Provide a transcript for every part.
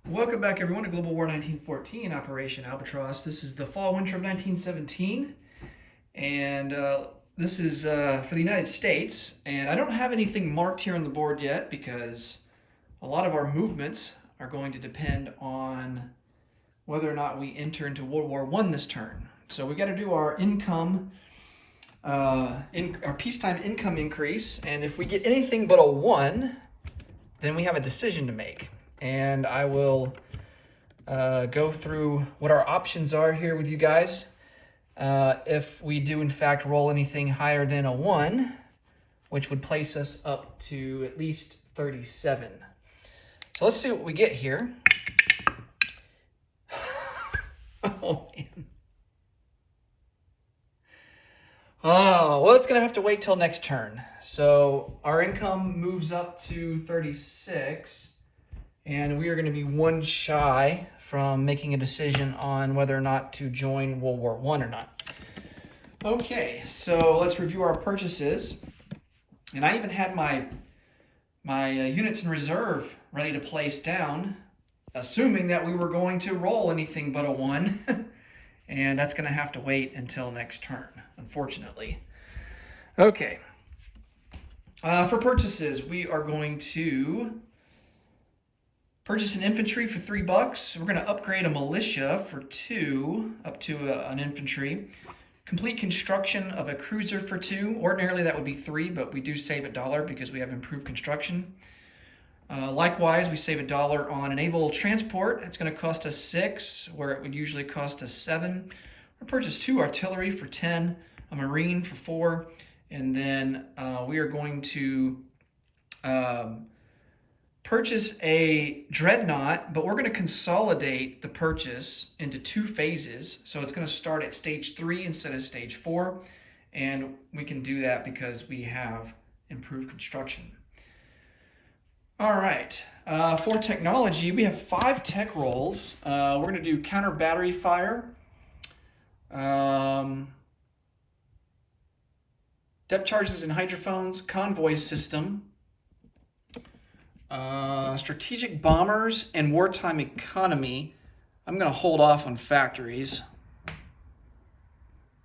Welcome back, everyone, to Global War 1914, Operation Albatross. This is the fall-winter of 1917, and this is for the United States. And I don't have anything marked here on the board yet because a lot of our movements are going to depend on whether or not we enter into World War I this turn. So we got to do our income, our peacetime income increase, and if we get anything but a 1, then we have a decision to make. And I will go through what our options are here with you guys. If we do, in fact, roll anything higher than a 1, which would place us up to at least 37. So let's see what we get here. Oh, man. Oh, well, it's going to have to wait till next turn. So our income moves up to 36. And we are going to be 1 shy from making a decision on whether or not to join World War I or not. Okay, so let's review our purchases. And I even had my units in reserve ready to place down, assuming that we were going to roll anything but a 1. And that's going to have to wait until next turn, unfortunately. Okay. For purchases, we are going to purchase an infantry for $3. We're going to upgrade a militia for 2, up to an infantry. Complete construction of a cruiser for 2. Ordinarily that would be 3, but we do save $1 because we have improved construction. Likewise, we save $1 on a naval transport. It's going to cost us 6, where it would usually cost us 7. We'll purchase 2 artillery for 10, a marine for 4, and then we are going to purchase a dreadnought, but we're going to consolidate the purchase into 2 phases. So it's going to start at stage 3 instead of stage 4. And we can do that because we have improved construction. All right. For technology, we have 5 tech rolls. We're going to do counter battery fire, depth charges and hydrophones, convoy system, strategic bombers, and wartime economy. I'm going to hold off on factories.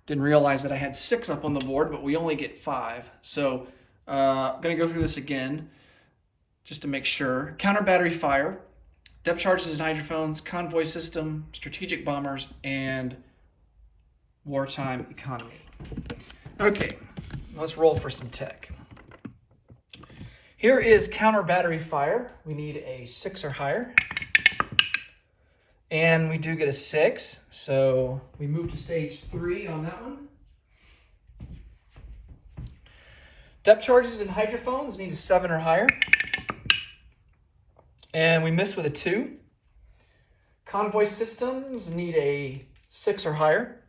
Didn't realize that I had 6 up on the board, but we only get 5. So I'm going to go through this again just to make sure. Counter battery fire, depth charges and hydrophones, convoy system, strategic bombers, and wartime economy. Okay, let's roll for some tech. Here is counter battery fire. We need a 6 or higher. And we do get a 6, so we move to stage 3 on that one. Depth charges and hydrophones need a 7 or higher. And we miss with a 2. Convoy systems need a 6 or higher.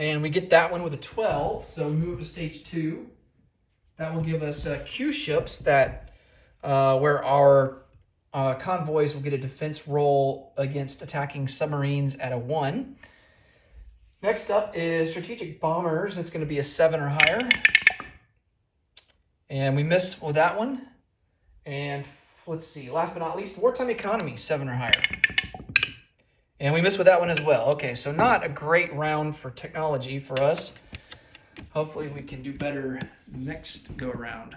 And we get that one with a 12, so we move to stage 2. That will give us Q ships that where our convoys will get a defense roll against attacking submarines at a 1. Next up is strategic bombers. It's going to be a 7 or higher. And we miss with that one. And let's see, last but not least, wartime economy, 7 or higher. And we miss with that one as well. Okay, so not a great round for technology for us. Hopefully we can do better next go around.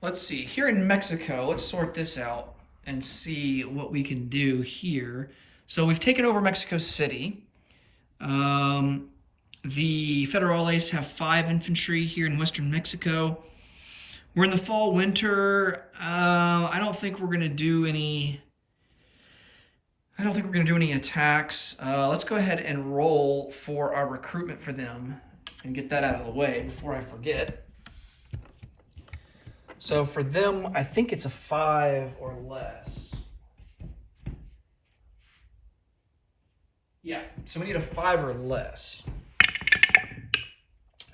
Let's see. Here in Mexico, let's sort this out and see what we can do here. So we've taken over Mexico City. The Federales have 5 infantry here in western Mexico. We're in the fall winter. I don't think we're going to do any attacks. Let's go ahead and roll for our recruitment for them and get that out of the way before I forget. So for them, I think it's a 5 or less. Yeah, so we need a 5 or less.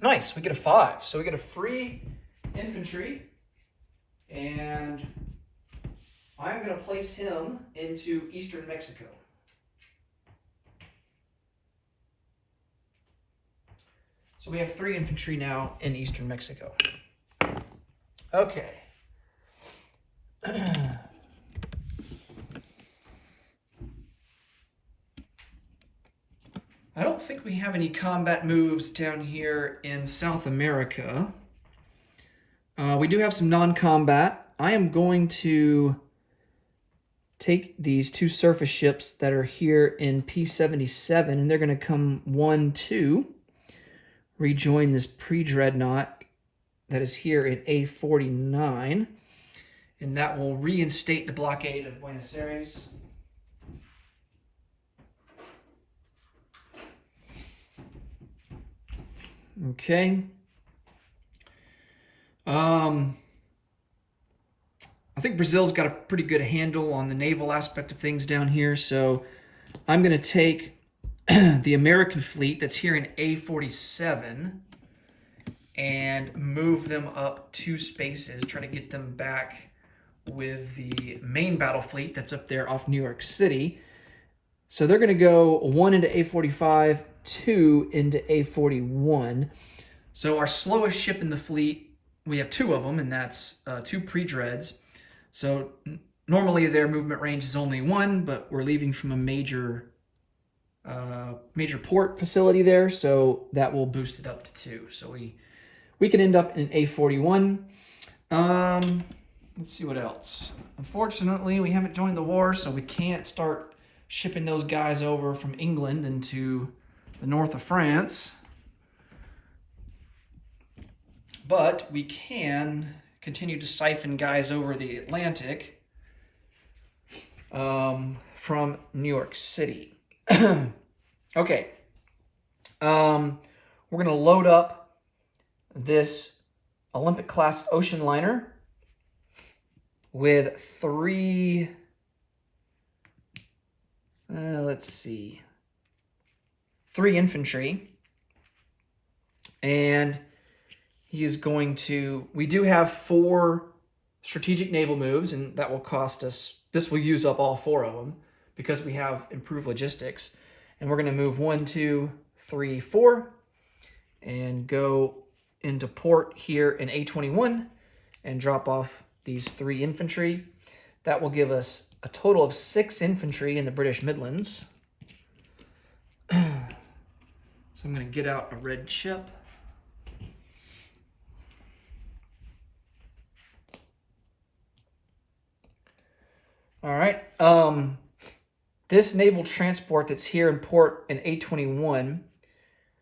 Nice, we get a 5. So we get a free infantry, and I'm going to place him into eastern Mexico. So we have 3 infantry now in eastern Mexico. Okay. I don't think we have any combat moves down here in South America. We do have some non-combat. I am going to take these two surface ships that are here in P77, and they're going to come 1-2, rejoin this pre-dreadnought that is here in A49, and that will reinstate the blockade of Buenos Aires. Okay. I think Brazil's got a pretty good handle on the naval aspect of things down here, so I'm going to take the American fleet that's here in A47 and move them up 2 spaces, try to get them back with the main battle fleet that's up there off New York City. So they're going to go 1 into A45, 2 into A41. So our slowest ship in the fleet, we have 2 of them, and that's 2 pre-dreads. So normally their movement range is only 1, but we're leaving from a major port facility there, so that will boost it up to 2. So we can end up in A41. Let's see what else. Unfortunately, we haven't joined the war, so we can't start shipping those guys over from England into the north of France. But we can continue to siphon guys over the Atlantic from New York City. Okay. We're going to load up this Olympic-class ocean liner with 3... let's see. 3 infantry. And he is going to... We do have 4 strategic naval moves, and that will cost us... This will use up all 4 of them because we have improved logistics. And we're going to move 1, 2, 3, 4 and go into port here in A21 and drop off these 3 infantry. That will give us a total of 6 infantry in the British Midlands. So I'm going to get out a red chip. All right. This naval transport that's here in port in A21,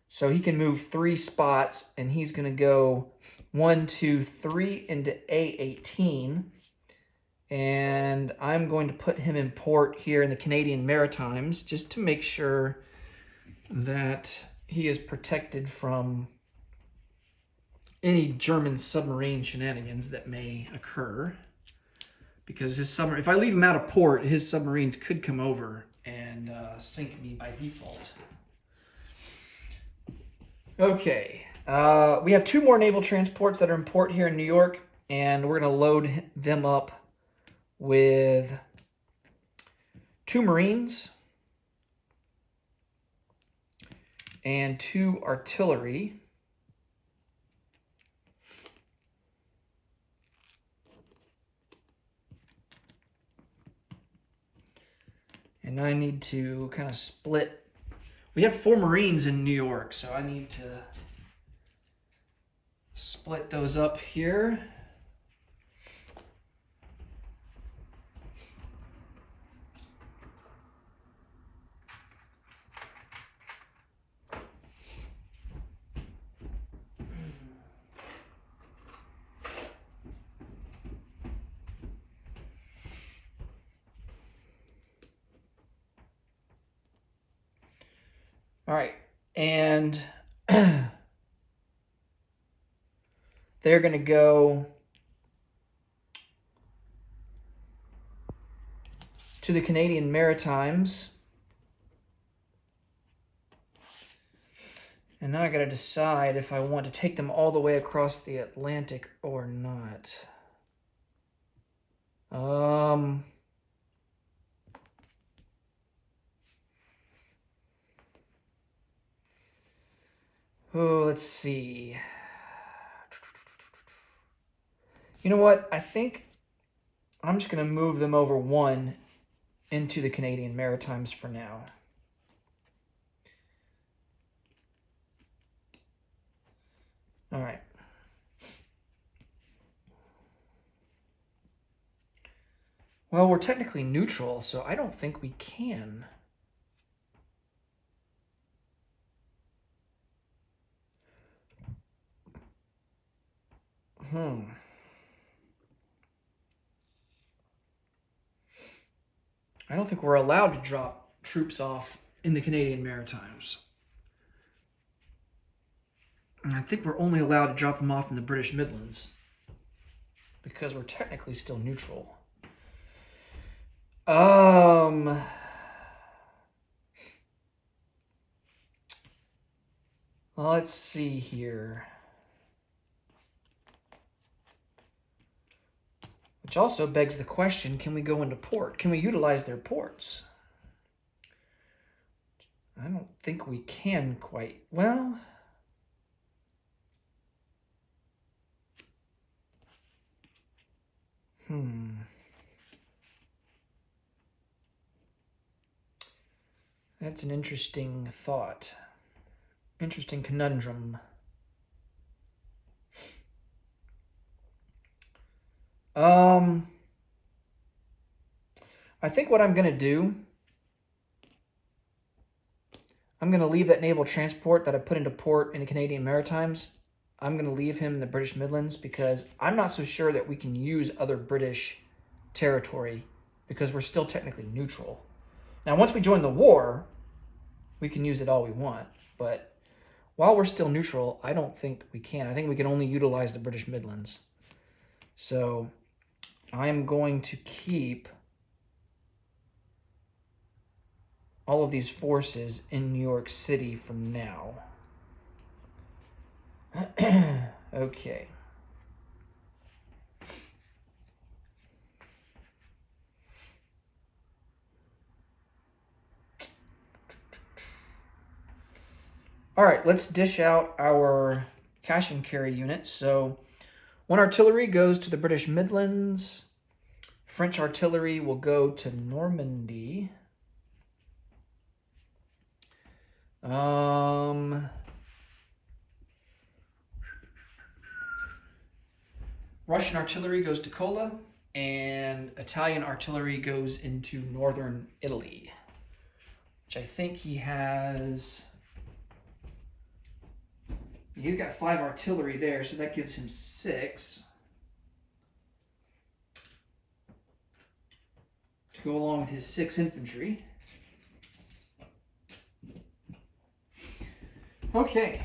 so he can move 3 spots, and he's going to go 1, 2, 3 into A18. And I'm going to put him in port here in the Canadian Maritimes just to make sure that he is protected from any German submarine shenanigans that may occur. Because his if I leave him out of port, his submarines could come over and sink me by default. Okay, we have 2 more naval transports that are in port here in New York, and we're going to load them up with 2 Marines and 2 artillery. And I need to kind of split. We have 4 Marines in New York, so I need to split those up here. All right, and they're going to go to the Canadian Maritimes. And now I got to decide if I want to take them all the way across the Atlantic or not. Oh, let's see. You know what? I think I'm just going to move them over one into the Canadian Maritimes for now. All right. Well, we're technically neutral, so I don't think we can. I don't think we're allowed to drop troops off in the Canadian Maritimes. And I think we're only allowed to drop them off in the British Midlands because we're technically still neutral. Let's see here. Which also begs the question, can we go into port? Can we utilize their ports? I don't think we can quite. Well, that's an interesting thought. Interesting conundrum. I think what I'm going to do, I'm going to leave that naval transport that I put into port in the Canadian Maritimes. I'm going to leave him in the British Midlands because I'm not so sure that we can use other British territory because we're still technically neutral. Now, once we join the war, we can use it all we want. But while we're still neutral, I don't think we can. I think we can only utilize the British Midlands. So I'm going to keep all of these forces in New York City for now. Okay. All right, let's dish out our cash and carry units. So 1 artillery goes to the British Midlands. French artillery will go to Normandy. Russian artillery goes to Kola, and Italian artillery goes into northern Italy, which I think he has. He's got 5 artillery there, so that gives him 6 to go along with his 6 infantry. Okay.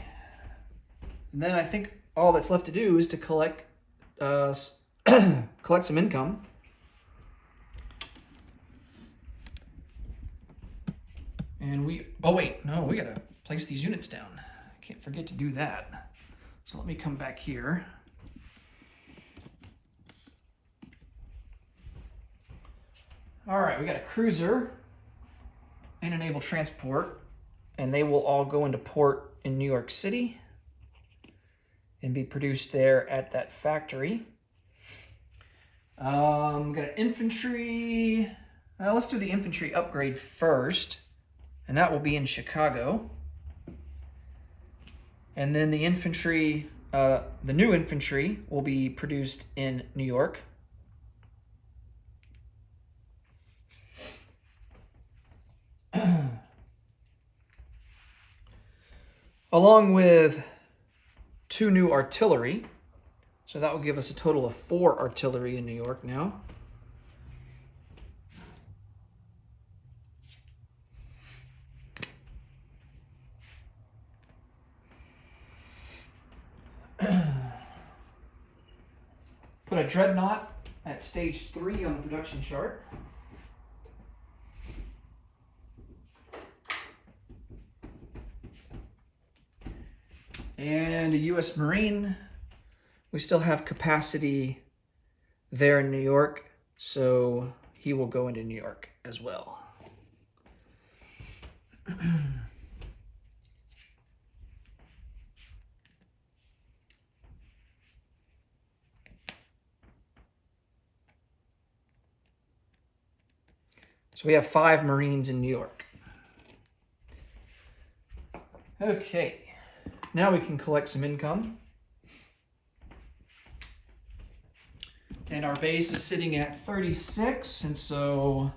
And then I think all that's left to do is to collect some income. And we gotta place these units down. Can't forget to do that. So let me come back here. All right, we got a cruiser and a naval transport, and they will all go into port in New York City and be produced there at that factory. We got an infantry. Let's do the infantry upgrade first, and that will be in Chicago. And then the infantry, the new infantry will be produced in New York. Along with 2 new artillery. So that will give us a total of 4 artillery in New York now. Put a dreadnought at stage 3 on the production chart. And a U.S. Marine. We still have capacity there in New York, so he will go into New York as well. So we have 5 Marines in New York. Okay, now we can collect some income. And our base is sitting at 36, and so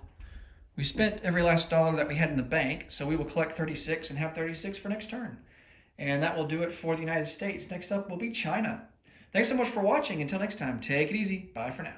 we spent every last dollar that we had in the bank, so we will collect 36 and have 36 for next turn. And that will do it for the United States. Next up will be China. Thanks so much for watching. Until next time, take it easy. Bye for now.